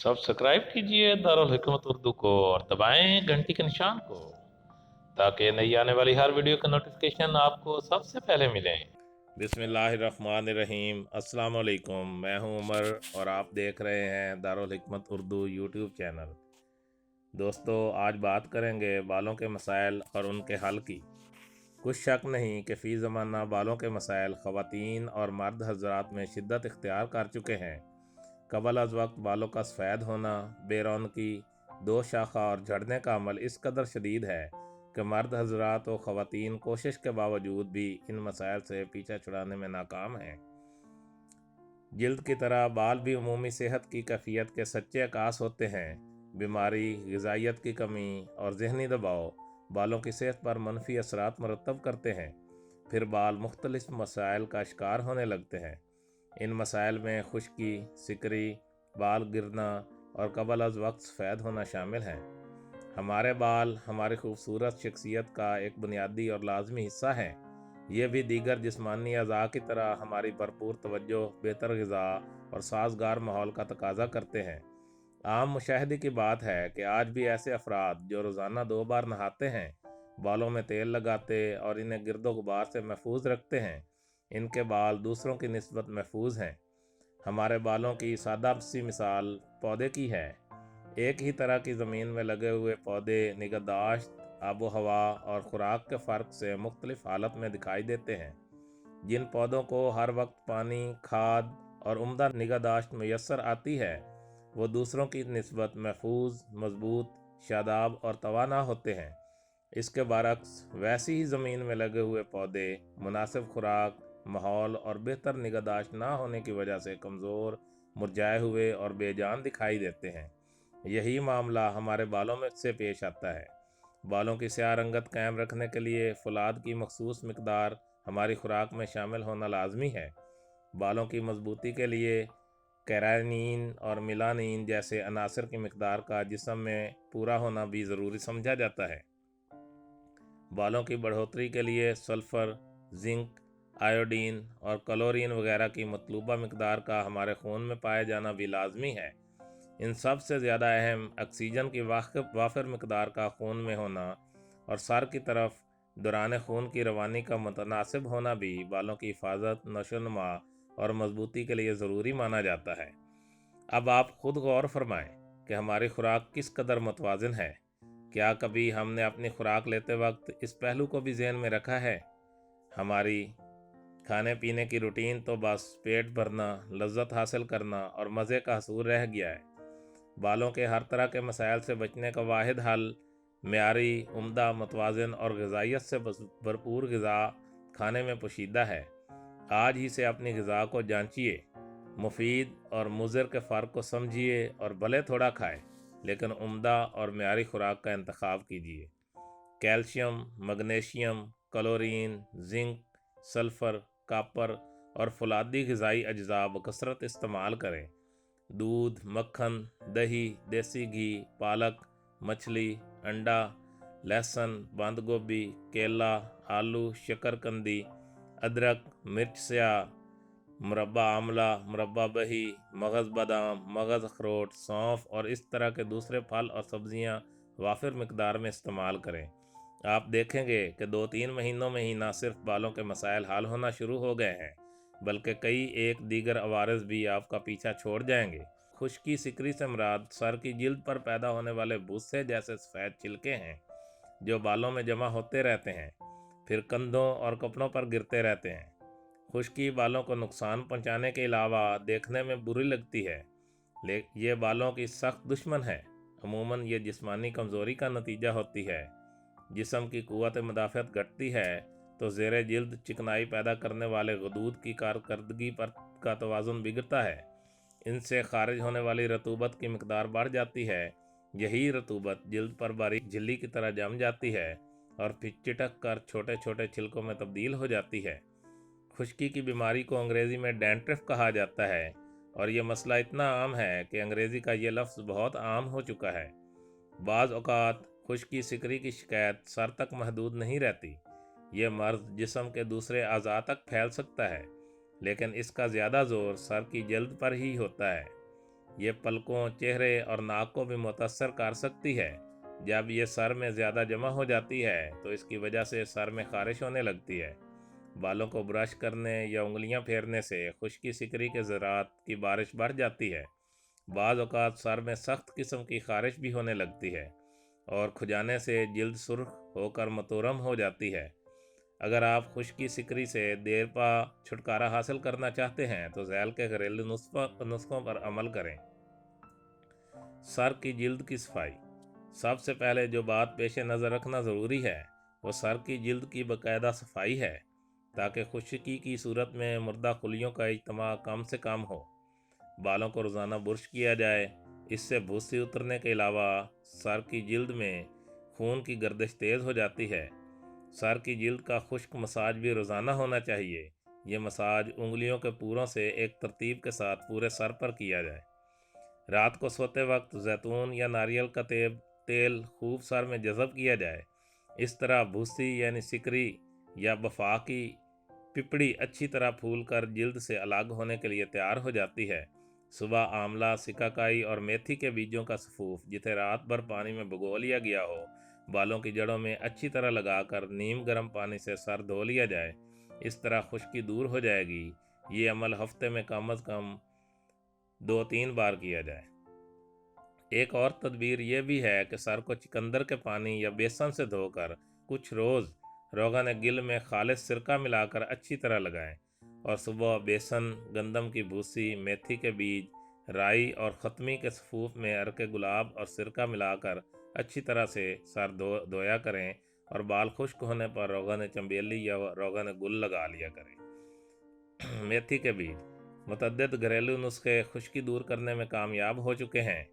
Subscribe कीजिए दारुल हिकमत उर्दू को और दबाएं घंटी के निशान को ताकि नई आने वाली हर वीडियो का नोटिफिकेशन आपको सबसे पहले मिले। बिस्मिल्लाहिर्रहमानिर्रहीम। अस्सलाम वालेकुम। मैं हूं उमर और आप देख रहे हैं दारुल हिकमत उर्दू यूट्यूब चैनल। दोस्तों, आज बात करेंगे बालों के मसाइल और उनके हल की। कुछ शक नहीं कि फ़ी ज़माना बालों के मसाइल ख़वातीन और मर्द हज़रात में शिद्दत इख्तियार कर चुके हैं। कबल अज़ वक्त बालों का सफ़ेद होना, बेरौनकी, दो शाखा और झड़ने का अमल इस कदर शदीद है कि मर्द हज़रात व ख़वातीन कोशिश के बावजूद भी इन मसाइल से पीछा छुड़ाने में नाकाम हैं। जिल्द की तरह बाल भी अमूमी सेहत की कैफियत के सच्चे अकास होते हैं। बीमारी, ग़िज़ाइयत की कमी और ज़हनी दबाव बालों की सेहत पर मनफी असरात मरतब करते हैं। फिर बाल मुख्तलिफ मसाइल का शिकार होने लगते हैं। इन मसाइल में खुश्की, सिकरी, बाल गिरना और कबल अज़ वक्त सफ़ेद होना शामिल हैं। हमारे बाल हमारी खूबसूरत शख्सियत का एक बुनियादी और लाजमी हिस्सा हैं। ये भी दीगर जिस्मानी अज़ा की तरह हमारी भरपूर तवज्जो, बेहतर ग़िज़ा और साज़गार माहौल का तकाज़ा करते हैं। आम मुशाहिदे की बात है कि आज भी ऐसे अफराद जो रोज़ाना 2 बार नहाते हैं, बालों में तेल लगाते और इन्हें गिरदो गुबार से महफूज रखते हैं, इनके बाल दूसरों की निस्बत महफूज हैं। हमारे बालों की सादा सी मिसाल पौधे की है। एक ही तरह की ज़मीन में लगे हुए पौधे निगहदाश्त, आबो हवा और ख़ुराक के फ़र्क से मुख्तलिफ हालत में दिखाई देते हैं। जिन पौधों को हर वक्त पानी, खाद और उम्दा निगहदाश्त मैसर आती है, वो दूसरों की निस्बत महफूज, मजबूत, शादाब और तवाना होते हैं। इसके बरक्स वैसी ही ज़मीन में लगे हुए पौधे मुनासिब खुराक, माहौल और बेहतर निगहदाश्त ना होने की वजह से कमज़ोर, मुरझाए हुए और बेजान दिखाई देते हैं। यही मामला हमारे बालों में से पेश आता है। बालों की स्याह रंगत कायम रखने के लिए फुलाद की मखसूस मिकदार हमारी खुराक में शामिल होना लाजमी है। बालों की मजबूती के लिए केराटिन और मेलानिन जैसे अनासर की मिकदार का जिस्म में पूरा होना भी ज़रूरी समझा जाता है। बालों की बढ़ोतरी के लिए सल्फ़र, जिंक, आयोडीन और क्लोरीन वगैरह की मतलूबा मिकदार का हमारे खून में पाया जाना भी लाजमी है। इन सब से ज़्यादा अहम ऑक्सीजन की वाफिर मिकदार का खून में होना और सर की तरफ दौरान खून की रवानी का मुतनासिब होना भी बालों की हिफाजत, नशोनुमा और मजबूती के लिए ज़रूरी माना जाता है। अब आप खुद गौर फरमाएं कि हमारी खुराक किस कदर मुतवाज़िन है। क्या कभी हमने अपनी खुराक लेते वक्त इस पहलू को भी ज़हन में रखा है? हमारी खाने पीने की रूटीन तो बस पेट भरना, लज्जत हासिल करना और मज़े का हसूर रह गया है। बालों के हर तरह के मसाइल से बचने का वाहिद हल मेयारी, उम्दा, मुतवाज़िन और ग़िज़ाइयत से भरपूर ग़िज़ा खाने में पोशीदा है। आज ही से अपनी ग़िज़ा को जांचिए, मुफीद और मुज़र के फ़र्क को समझिए और भले थोड़ा खाएं, लेकिन उम्दा और मेयारी खुराक का इंतखाब कीजिए। Calcium, magnesium, chlorine, zinc, sulphur, copper और फुलादी ग़िज़ाई अज्जा बकसरत इस्तेमाल करें। दूध, मक्खन, दही, देसी घी, पालक, मछली, अंडा, लहसुन, बंद गोभी, केला, आलू, शकरकंदी, अदरक, मिर्च स्याह, मुरब्बा आमला, मुरब्बा बही, मगज़ बादाम, मगज़ अखरोट, सौंफ और इस तरह के दूसरे फल और सब्ज़ियाँ वाफिर मिकदार में इस्तेमाल करें। आप देखेंगे कि 2-3 महीनों में ही ना सिर्फ बालों के मसाइल हल होना शुरू हो गए हैं, बल्कि कई एक दीगर अवारज़ भी आपका पीछा छोड़ जाएंगे। खुश्की, सिकरी से मुराद सर की जिल्द पर पैदा होने वाले भूसे जैसे सफ़ेद छिलके हैं जो बालों में जमा होते रहते हैं, फिर कंधों और कपड़ों पर गिरते रहते हैं। खुश्की बालों को नुकसान पहुंचाने के अलावा देखने में बुरी लगती है, ये बालों की सख्त दुश्मन है। अमूमन ये जिस्मानी कमज़ोरी का नतीजा होती है। जिस्म की क़ुव्वत मुदाफ़अत घटती है तो ज़ेरे जिल्द चिकनाई पैदा करने वाले गदूद की कारकर्दगी पर का तवाज़ुन बिगड़ता है। इनसे खारिज होने वाली रतूबत की मिकदार बढ़ जाती है। यही रतूबत जिल्द पर बारीक झिल्ली की तरह जम जाती है और फिर चिटक कर छोटे छोटे छिलकों में तब्दील हो जाती है। खुश्की की बीमारी को अंग्रेज़ी में डैंड्रफ कहा जाता है और ये मसला इतना आम है कि अंग्रेज़ी का ये लफ्ज़ बहुत आम हो चुका है। बाज़ औक़ात खुश्की, सिकरी की शिकायत सर तक महदूद नहीं रहती। ये मर्ज़ जिस्म के दूसरे अज़ा तक फैल सकता है, लेकिन इसका ज़्यादा ज़ोर सर की जल्द पर ही होता है। یہ پلکوں، چہرے اور ناک کو بھی متاثر کر سکتی ہے۔ جب یہ سر میں زیادہ جمع ہو جاتی ہے تو اس کی وجہ سے سر میں خارش ہونے لگتی ہے۔ بالوں کو برش کرنے یا انگلیاں پھیرنے سے خشکی سکری کے ذرات کی بارش بڑھ جاتی ہے۔ بعض اوقات سر میں سخت قسم کی خارش بھی ہونے لگتی ہے اور کھجانے سے جلد سرخ ہو کر متورم ہو جاتی ہے۔ اگر آپ خشکی سکری سے دیر پا چھٹکارا حاصل کرنا چاہتے ہیں تو ذیل کے گھریلو نسخوں پر عمل کریں۔ سر کی جلد کی صفائی۔ سب سے پہلے جو بات پیش نظر رکھنا ضروری ہے وہ سر کی جلد کی باقاعدہ صفائی ہے، تاکہ خشکی کی صورت میں مردہ خلیوں کا اجتماع کم سے کم ہو۔ بالوں کو روزانہ برش کیا جائے، اس سے بھوسی اترنے کے علاوہ سر کی جلد میں خون کی گردش تیز ہو جاتی ہے۔ سر کی جلد کا خشک مساج بھی روزانہ ہونا چاہیے۔ یہ مساج انگلیوں کے پوروں سے ایک ترتیب کے ساتھ پورے سر پر کیا جائے۔ رات کو سوتے وقت زیتون یا ناریل کا تیل خوب سر میں جذب کیا جائے۔ اس طرح بھوسی یعنی سکری یا بفا کی پپڑی اچھی طرح پھول کر جلد سے الگ ہونے کے لیے تیار ہو جاتی ہے۔ صبح آملہ، سکاکائی اور میتھی کے بیجوں کا سفوف جسے رات بھر پانی میں بھگو لیا گیا ہو، بالوں کی جڑوں میں اچھی طرح لگا کر نیم گرم پانی سے سر دھو لیا جائے۔ اس طرح خشکی دور ہو جائے گی۔ یہ عمل ہفتے میں کم از کم 2-3 بار کیا جائے۔ ایک اور تدبیر یہ بھی ہے کہ سر کو چقندر کے پانی یا بیسن سے دھو کر کچھ روز روغن گل میں خالص سرکہ ملا کر اچھی طرح لگائیں، اور صبح بیسن، گندم کی بھوسی، میتھی کے بیج، رائی اور ختمی کے سفوف میں عرق گلاب اور سرکہ ملا کر اچھی طرح سے سر دھویا کریں، اور بال خشک ہونے پر روغن چنبیلی یا روغن گل لگا لیا کریں۔ میتھی کے بیج۔ متعدد گھریلو نسخے خشکی دور کرنے میں کامیاب ہو چکے ہیں۔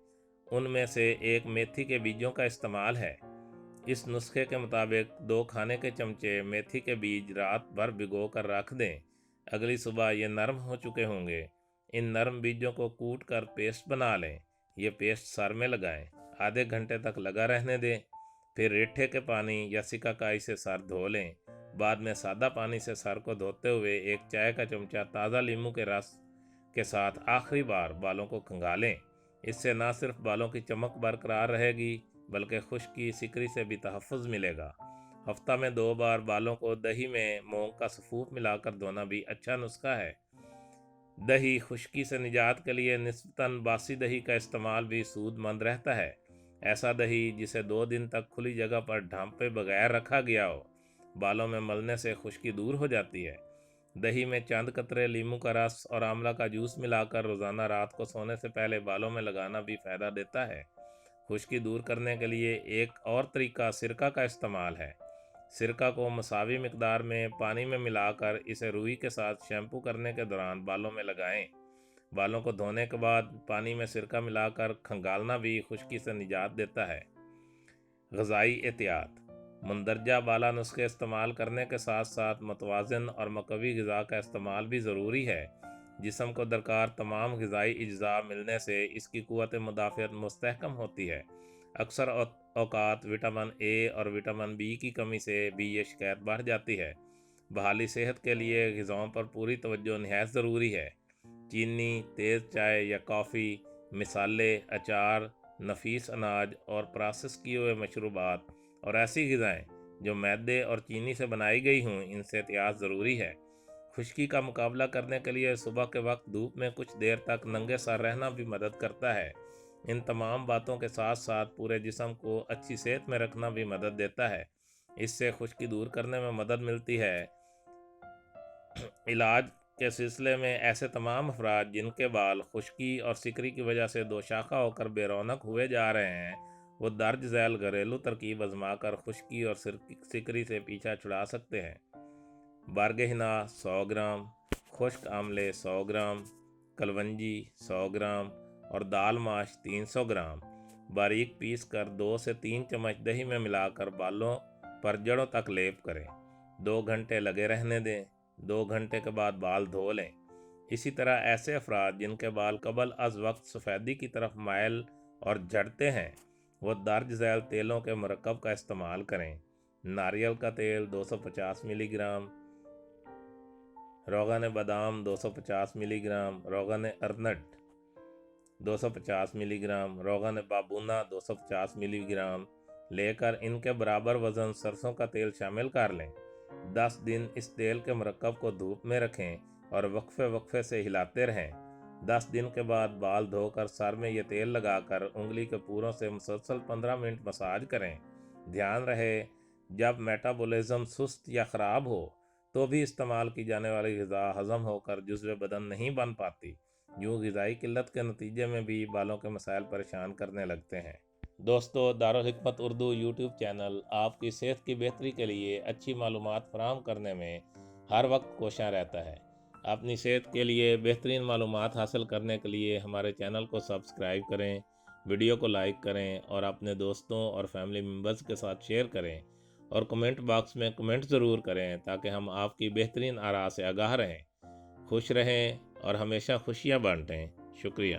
ان میں سے ایک میتھی کے بیجوں کا استعمال ہے۔ اس نسخے کے مطابق 2 کھانے کے چمچے میتھی کے بیج رات بھر بھگو کر رکھ دیں۔ اگلی صبح یہ نرم ہو چکے ہوں گے۔ ان نرم بیجوں کو کوٹ کر پیسٹ بنا لیں۔ یہ پیسٹ سر میں لگائیں، آدھے گھنٹے تک لگا رہنے دیں، پھر ریٹھے کے پانی یا سکاکائی سے سر دھو لیں۔ بعد میں سادہ پانی سے سر کو دھوتے ہوئے 1 چائے کا چمچہ تازہ لیموں کے رس کے ساتھ آخری بار بالوں کو کھنگالیں۔ اس سے نہ صرف بالوں کی چمک برقرار رہے گی بلکہ خشکی سکری سے بھی تحفظ ملے گا۔ ہفتہ میں 2 بار بالوں کو دہی میں مونگ کا سفوف ملا کر دھونا بھی اچھا نسخہ ہے۔ دہی خشکی سے نجات کے لیے نسبتاً باسی دہی کا استعمال بھی سود مند رہتا ہے۔ ایسا دہی جسے 2 دن تک کھلی جگہ پر ڈھانپے بغیر رکھا گیا ہو، بالوں میں ملنے سے خشکی دور ہو جاتی ہے۔ دہی میں چند قطرے لیموں کا رس اور آملہ کا جوس ملا کر روزانہ رات کو سونے سے پہلے بالوں میں لگانا بھی فائدہ دیتا ہے۔ خشکی دور کرنے کے لیے ایک اور طریقہ سرکہ کا استعمال ہے۔ سرکہ کو مساوی مقدار میں پانی میں ملا کر اسے روئی کے ساتھ شیمپو کرنے کے دوران بالوں میں لگائیں۔ بالوں کو دھونے کے بعد پانی میں سرکہ ملا کر کھنگالنا بھی خشکی سے نجات دیتا ہے۔ غذائی احتیاط۔ مندرجہ بالا نسخے استعمال کرنے کے ساتھ ساتھ متوازن اور مقوی غذا کا استعمال بھی ضروری ہے۔ جسم کو درکار تمام غذائی اجزاء ملنے سے اس کی قوت مدافعت مستحکم ہوتی ہے۔ اکثر اوقات وٹامن اے اور وٹامن بی کی کمی سے بھی یہ شکایت بڑھ جاتی ہے۔ بحالی صحت کے لیے غذاؤں پر پوری توجہ نہایت ضروری ہے۔ چینی، تیز چائے یا کافی، مصالحے، اچار، نفیس اناج اور پراسس کیے ہوئے مشروبات اور ایسی غذائیں جو میدے اور چینی سے بنائی گئی ہوں، ان سے احتیاط ضروری ہے۔ خشکی کا مقابلہ کرنے کے لیے صبح کے وقت دھوپ میں کچھ دیر تک ننگے سر رہنا بھی مدد کرتا ہے۔ ان تمام باتوں کے ساتھ ساتھ پورے جسم کو اچھی صحت میں رکھنا بھی مدد دیتا ہے۔ اس سے خشکی دور کرنے میں مدد ملتی ہے۔ علاج کے سلسلے میں ایسے تمام افراد جن کے بال خشکی اور سکری کی وجہ سے دوشاخہ ہو کر بے رونق ہوئے جا رہے ہیں، وہ درج ذیل گھریلو ترکیب آزما کر خشکی اور سکری سے پیچھا چھڑا سکتے ہیں۔ بارگہنا 100 گرام، خشک آملے 100 گرام، کلونجی 100 گرام اور دال ماش 300 گرام باریک پیس کر 2 سے 3 چمچ دہی میں ملا کر بالوں پر جڑوں تک لیپ کریں۔ 2 گھنٹے لگے رہنے دیں۔ 2 گھنٹے کے بعد بال دھو لیں۔ اسی طرح ایسے افراد جن کے بال قبل از وقت سفیدی کی طرف مائل اور جھڑتے ہیں، وہ درج ذیل تیلوں کے مرکب کا استعمال کریں۔ ناریل کا تیل 250 ملی گرام، روغن بادام 250 ملی گرام، روغن ارنٹ 250 मिलीग्राम, रोगन बाबूना 250 मिलीग्राम लेकर इनके बराबर वज़न सरसों का तेल शामिल कर लें। 10 दिन इस तेल के मरकब को धूप में रखें और वक्फे वक्फे से हिलाते रहें। 10 दिन के बाद बाल धोकर सर में ये तेल लगाकर उंगली के पूरों से मुसलसल 15 मिनट मसाज करें। ध्यान रहे, जब मेटाबॉलिज्म सुस्त या ख़राब हो तो भी इस्तेमाल की जाने वाली ग़िज़ा हज़म होकर जुज़्व बदन नहीं बन पाती। यूँ ग़िज़ाई किल्लत के नतीजे में भी बालों के मसाइल परेशान करने लगते हैं। दोस्तों, दारुल हिकमत उर्दू यूट्यूब चैनल आपकी सेहत की बेहतरी के लिए अच्छी मालूमात फराहम करने में हर वक्त कोशां रहता है। अपनी सेहत के लिए बेहतरीन मालूमात हासिल करने के लिए हमारे चैनल को सब्सक्राइब करें, वीडियो को लाइक करें और अपने दोस्तों और फैमिली मेम्बर्स के साथ शेयर करें और कमेंट बॉक्स में कमेंट ज़रूर करें ताकि हम आपकी बेहतरीन आरा से आगाह रहें। खुश रहें और हमेशा खुशियाँ बांटें। शुक्रिया।